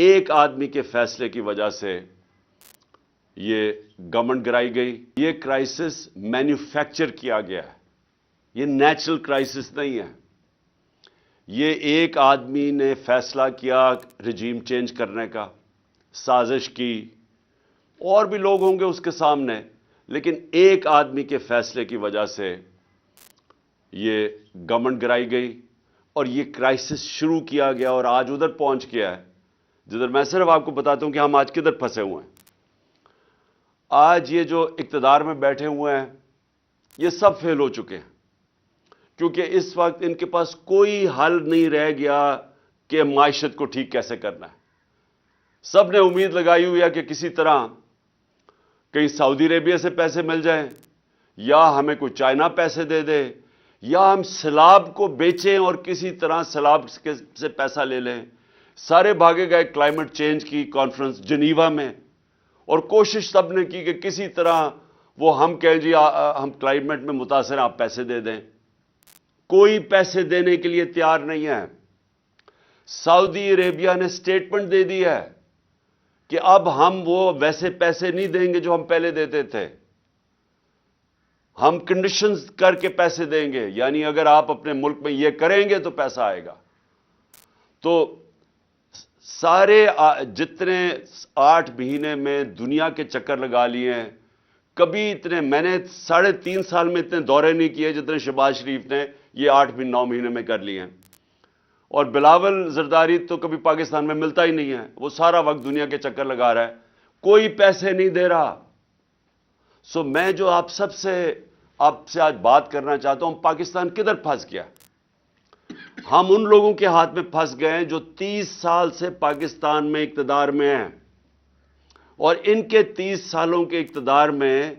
ایک آدمی کے فیصلے کی وجہ سے یہ گورنمنٹ گرائی گئی. یہ کرائسس مینوفیکچر کیا گیا ہے, یہ نیچرل کرائسس نہیں ہے. یہ ایک آدمی نے فیصلہ کیا رجیم چینج کرنے کا, سازش کی, اور بھی لوگ ہوں گے اس کے سامنے, لیکن ایک آدمی کے فیصلے کی وجہ سے یہ گورنمنٹ گرائی گئی اور یہ کرائسس شروع کیا گیا اور آج ادھر پہنچ گیا ہے جدھر میں صرف آپ کو بتاتا ہوں کہ ہم آج کدھر پھنسے ہوئے ہیں. آج یہ جو اقتدار میں بیٹھے ہوئے ہیں یہ سب فیل ہو چکے ہیں, کیونکہ اس وقت ان کے پاس کوئی حل نہیں رہ گیا کہ معیشت کو ٹھیک کیسے کرنا ہے. سب نے امید لگائی ہوئی ہے کہ کسی طرح کہیں سعودی عربیہ سے پیسے مل جائیں, یا ہمیں کوئی چائنا پیسے دے دے, یا ہم سیلاب کو بیچیں اور کسی طرح سیلاب سے پیسہ لے لیں. سارے بھاگے گئے کلائمیٹ چینج کی کانفرنس جنیوا میں, اور کوشش سب نے کی کہ کسی طرح وہ ہم کہیں جی ہم کلائمیٹ میں متاثر ہیں, آپ پیسے دے دیں. کوئی پیسے دینے کے لیے تیار نہیں ہے. سعودی عربیہ نے سٹیٹمنٹ دے دی ہے کہ اب ہم وہ ویسے پیسے نہیں دیں گے جو ہم پہلے دیتے تھے, ہم کنڈیشنز کر کے پیسے دیں گے, یعنی اگر آپ اپنے ملک میں یہ کریں گے تو پیسہ آئے گا. تو سارے جتنے 8 مہینے میں دنیا کے چکر لگا لیے ہیں, کبھی اتنے میں نے 3.5 سال میں اتنے دورے نہیں کیے جتنے شہباز شریف نے یہ 8-9 مہینے میں کر لیے ہیں. اور بلاول زرداری تو کبھی پاکستان میں ملتا ہی نہیں ہے, وہ سارا وقت دنیا کے چکر لگا رہا ہے, کوئی پیسے نہیں دے رہا. سو میں جو آپ سے آج بات کرنا چاہتا ہوں, پاکستان کدھر پھنس گیا. ہم ان لوگوں کے ہاتھ میں پھنس گئے ہیں جو 30 سال سے پاکستان میں اقتدار میں ہیں, اور ان کے 30 سالوں کے اقتدار میں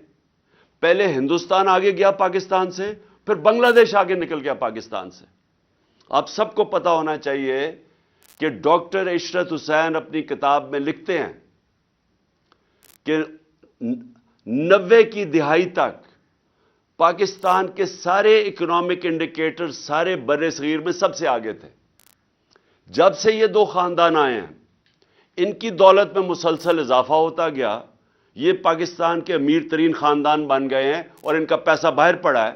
پہلے ہندوستان آگے گیا پاکستان سے, پھر بنگلہ دیش آگے نکل گیا پاکستان سے. آپ سب کو پتا ہونا چاہیے کہ ڈاکٹر عشرت حسین اپنی کتاب میں لکھتے ہیں کہ 90 کی دہائی تک پاکستان کے سارے اکنامک انڈیکیٹر سارے بر صغیر میں سب سے آگے تھے. جب سے یہ 2 خاندان آئے ہیں, ان کی دولت میں مسلسل اضافہ ہوتا گیا. یہ پاکستان کے امیر ترین خاندان بن گئے ہیں اور ان کا پیسہ باہر پڑا ہے.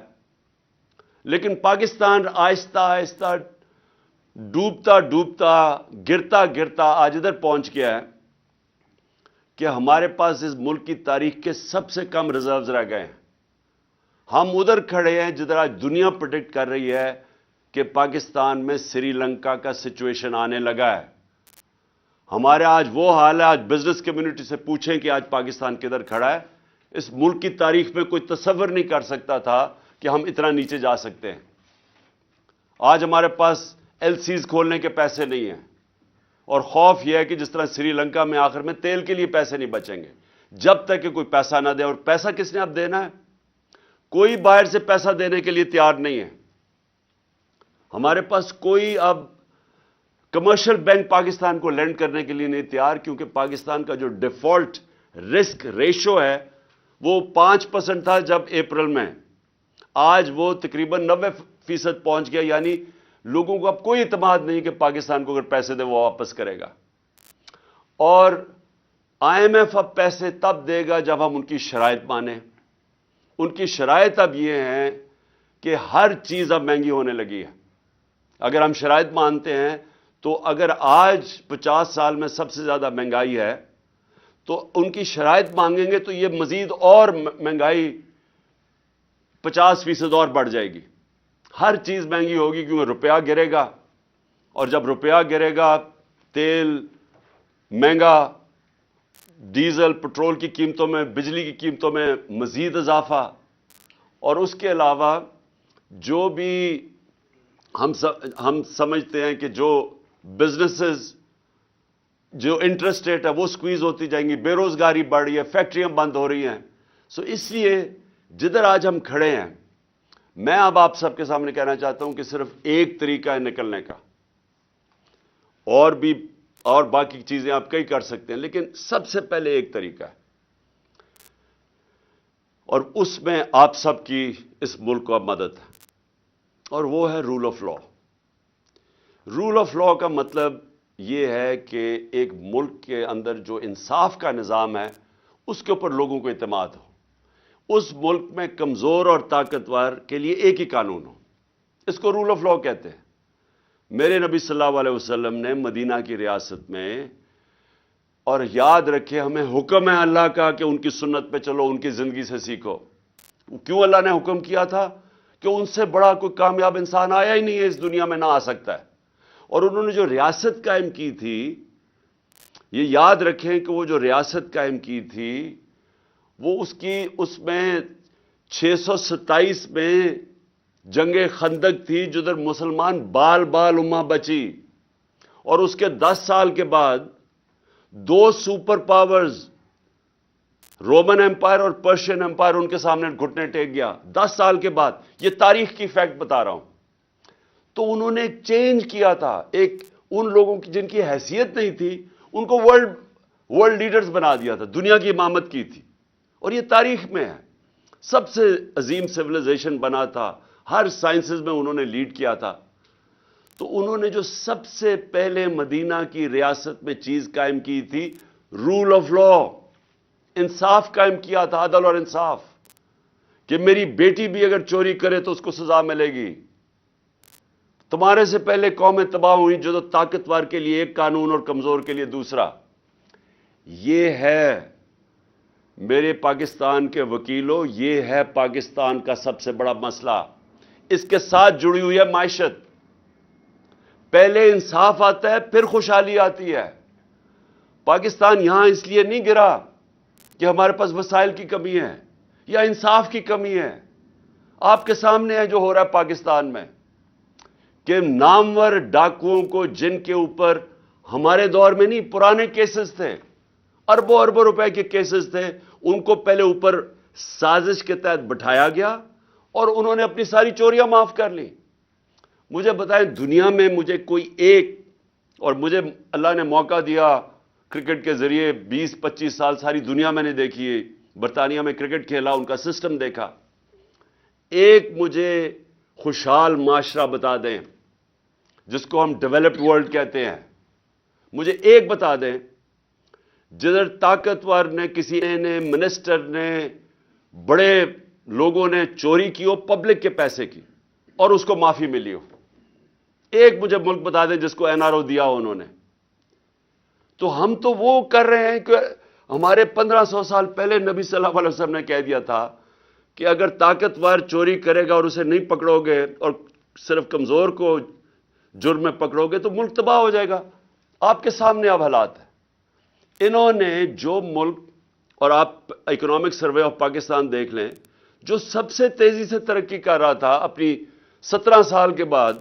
لیکن پاکستان آہستہ آہستہ ڈوبتا ڈوبتا گرتا گرتا آج ادھر پہنچ گیا ہے کہ ہمارے پاس اس ملک کی تاریخ کے سب سے کم ریزروز رہ گئے ہیں. ہم ادھر کھڑے ہیں جدھر آج دنیا پریڈکٹ کر رہی ہے کہ پاکستان میں سری لنکا کا سچویشن آنے لگا ہے. ہمارے آج وہ حال ہے, آج بزنس کمیونٹی سے پوچھیں کہ آج پاکستان کدھر کھڑا ہے. اس ملک کی تاریخ میں کوئی تصور نہیں کر سکتا تھا کہ ہم اتنا نیچے جا سکتے ہیں. آج ہمارے پاس ایل سیز کھولنے کے پیسے نہیں ہیں, اور خوف یہ ہے کہ جس طرح سری لنکا میں آخر میں تیل کے لیے پیسے نہیں بچیں گے جب تک کہ کوئی پیسہ نہ دے. اور پیسہ کس نے اب دینا ہے؟ کوئی باہر سے پیسہ دینے کے لیے تیار نہیں ہے. ہمارے پاس کوئی اب کمرشل بینک پاکستان کو لینڈ کرنے کے لیے نہیں تیار, کیونکہ پاکستان کا جو ڈیفالٹ رسک ریشو ہے وہ 5% تھا جب اپریل میں, آج وہ تقریباً 90% پہنچ گیا. یعنی لوگوں کو اب کوئی اعتماد نہیں کہ پاکستان کو اگر پیسے دے وہ واپس کرے گا. اور IMF اب پیسے تب دے گا جب ہم ان کی شرائط مانیں. ان کی شرائط اب یہ ہیں کہ ہر چیز اب مہنگی ہونے لگی ہے. اگر ہم شرائط مانتے ہیں تو اگر آج 50 سال میں سب سے زیادہ مہنگائی ہے تو ان کی شرائط مانگیں گے تو یہ مزید اور مہنگائی 50% اور بڑھ جائے گی. ہر چیز مہنگی ہوگی کیونکہ روپیہ گرے گا, اور جب روپیہ گرے گا تیل مہنگا, ڈیزل پٹرول کی قیمتوں میں, بجلی کی قیمتوں میں مزید اضافہ. اور اس کے علاوہ جو بھی ہم سمجھتے ہیں کہ جو بزنسز جو انٹرسٹ ریٹ ہے وہ سکویز ہوتی جائیں گی, بے روزگاری بڑھ رہی ہے, فیکٹریاں بند ہو رہی ہیں. سو اس لیے جدھر آج ہم کھڑے ہیں, میں اب آپ سب کے سامنے کہنا چاہتا ہوں کہ صرف ایک طریقہ ہے نکلنے کا, اور باقی چیزیں آپ کئی کر سکتے ہیں, لیکن سب سے پہلے ایک طریقہ ہے, اور اس میں آپ سب کی اس ملک کو مدد ہے, اور وہ ہے rule of law. Rule of law کا مطلب یہ ہے کہ ایک ملک کے اندر جو انصاف کا نظام ہے اس کے اوپر لوگوں کو اعتماد ہو، اس ملک میں کمزور اور طاقتور کے لیے ایک ہی قانون ہو، اس کو رول آف لا کہتے ہیں۔ میرے نبی صلی اللہ علیہ وسلم نے مدینہ کی ریاست میں، اور یاد رکھے ہمیں حکم ہے اللہ کا کہ ان کی سنت پہ چلو، ان کی زندگی سے سیکھو۔ کیوں اللہ نے حکم کیا تھا؟ کہ ان سے بڑا کوئی کامیاب انسان آیا ہی نہیں ہے اس دنیا میں، نہ آ سکتا ہے۔ اور انہوں نے جو ریاست قائم کی تھی، یہ یاد رکھیں کہ وہ جو ریاست قائم کی تھی وہ اس میں 627 میں جنگ خندق تھی، جدھر مسلمان بال بال امہ بچی، اور اس کے 10 سال کے بعد دو سپر پاورز رومن امپائر اور پرشین امپائر ان کے سامنے گھٹنے ٹیک گیا 10 سال کے بعد۔ یہ تاریخ کی فیکٹ بتا رہا ہوں۔ تو انہوں نے چینج کیا تھا، ایک ان لوگوں کی جن کی حیثیت نہیں تھی ان کو ورلڈ لیڈرز بنا دیا تھا، دنیا کی امامت کی تھی، اور یہ تاریخ میں ہے۔ سب سے عظیم سیویلائزیشن بنا تھا، ہر سائنسز میں انہوں نے لیڈ کیا تھا۔ تو انہوں نے جو سب سے پہلے مدینہ کی ریاست میں چیز قائم کی تھی، رول آف لا، انصاف قائم کیا تھا، عدل اور انصاف، کہ میری بیٹی بھی اگر چوری کرے تو اس کو سزا ملے گی۔ تمہارے سے پہلے قومیں تباہ ہوئی جو طاقتور کے لیے ایک قانون اور کمزور کے لیے دوسرا۔ یہ ہے میرے پاکستان کے وکیلوں، یہ ہے پاکستان کا سب سے بڑا مسئلہ۔ اس کے ساتھ جڑی ہوئی ہے معیشت۔ پہلے انصاف آتا ہے، پھر خوشحالی آتی ہے۔ پاکستان یہاں اس لیے نہیں گرا کہ ہمارے پاس وسائل کی کمی ہے یا انصاف کی کمی ہے۔ آپ کے سامنے ہے جو ہو رہا ہے پاکستان میں، کہ نامور ڈاکوؤں کو، جن کے اوپر ہمارے دور میں نہیں، پرانے کیسز تھے، اربوں اربوں روپے کے کیسز تھے، ان کو پہلے اوپر سازش کے تحت بٹھایا گیا اور انہوں نے اپنی ساری چوریاں معاف کر لی۔ مجھے بتائیں دنیا میں مجھے کوئی ایک، اور مجھے اللہ نے موقع دیا کرکٹ کے ذریعے 20-25 سال ساری دنیا میں نے دیکھی ہے، برطانیہ میں کرکٹ کھیلا، ان کا سسٹم دیکھا، ایک مجھے خوشحال معاشرہ بتا دیں جس کو ہم ڈیولپڈ ورلڈ کہتے ہیں، مجھے ایک بتا دیں جدھر طاقتور نے، کسی نے، منسٹر نے، بڑے لوگوں نے چوری کی ہو پبلک کے پیسے کی اور اس کو معافی ملی ہو۔ ایک مجھے ملک بتا دیں جس کو این آر او دیا ہو انہوں نے۔ تو ہم تو وہ کر رہے ہیں کہ ہمارے 1500 سال پہلے نبی صلی اللہ علیہ وسلم نے کہہ دیا تھا کہ اگر طاقتور چوری کرے گا اور اسے نہیں پکڑو گے اور صرف کمزور کو جرم میں پکڑو گے تو ملک تباہ ہو جائے گا۔ آپ کے سامنے اب حالات ہیں۔ انہوں نے جو ملک، اور آپ اکنامک سروے آف پاکستان دیکھ لیں، جو سب سے تیزی سے ترقی کر رہا تھا اپنی 17 سال کے بعد،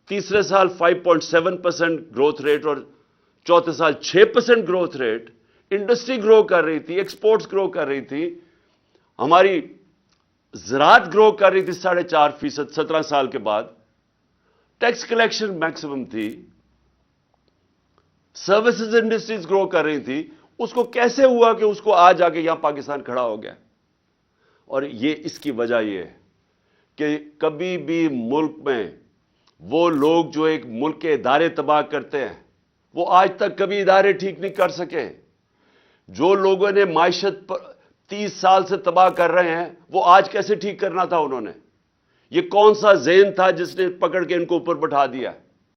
تیسرے سال 5.7% گروتھ ریٹ اور چوتھے سال 6% گروتھ ریٹ، انڈسٹری گرو کر رہی تھی، ایکسپورٹس گرو کر رہی تھی، ہماری زراعت گرو کر رہی تھی 4.5%، 17 سال کے بعد ٹیکس کلیکشن میکسیمم تھی، سروسز انڈسٹریز گرو کر رہی تھی۔ اس کو کیسے ہوا کہ اس کو آج آ کے یہاں پاکستان کھڑا ہو گیا؟ اور یہ اس کی وجہ یہ ہے کہ کبھی بھی ملک میں وہ لوگ جو ایک ملک کے ادارے تباہ کرتے ہیں، وہ آج تک کبھی ادارے ٹھیک نہیں کر سکے۔ جو لوگوں نے معیشت پر 30 سال سے تباہ کر رہے ہیں، وہ آج کیسے ٹھیک کرنا تھا انہوں نے؟ یہ کون سا ذہن تھا جس نے پکڑ کے ان کو اوپر بٹھا دیا؟